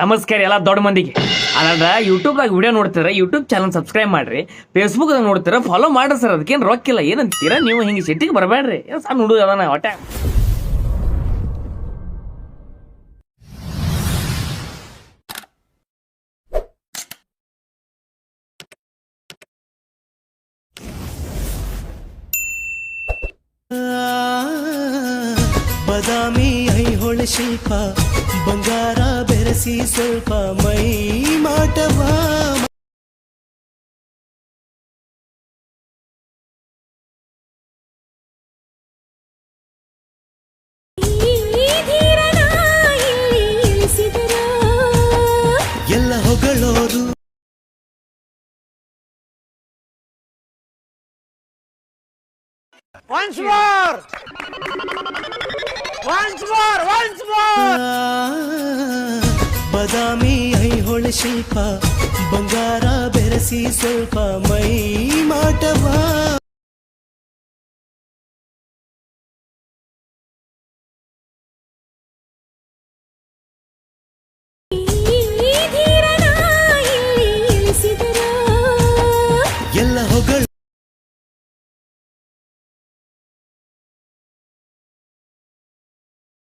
ನಮಸ್ಕಾರ ಎಲ್ಲ ದೊಡ್ಡ ಮಂದಿಗೆ. ಅದ ಯೂಟ್ಯೂಬ್ದಾಗ ವಿಡಿಯೋ ನೋಡ್ತೀರ, ಯೂಟ್ಯೂಬ್ ಚಾನಲ್ ಸಬ್ಸ್ಕ್ರೈಬ್ ಮಾಡ್ರಿ. ಫೇಸ್ಬುಕ್ದಾಗ ನೋಡ್ತೀರ, ಫಾಲೋ ಮಾಡ್ರಿ ಸರ್. ಅದಕ್ಕೇನು ರೊಕ್ಕಿಲ್ಲ, ಏನಂತೀರ ನೀವು? ಹಿಂಗೆ ಸಿಟ್ಟಿಗೆ ಬರಬೇಡ್ರಿ. ಏನು ಸಣ್ಣ ಹುಡುಗ ಅದಾನ ಹೊಟ್ಟೆ. ಬದಾಮಿ ಐಹೊಳೆ ಶಿಲ್ಪ ಬಂಗಾರ ಬೆರೆಸಿ ಸ್ವಲ್ಪ ಮೈ ಮಾಟವ ಎಲ್ಲ ಹೊಗಳೋರು Once more! Once more! Once more! Badami Aihole ಶಿಲ್ಪ ಬಂಗಾರ ಬೆರೆಸಿ ಸ್ವಲ್ಪ ಮೈ ಮಾಟವ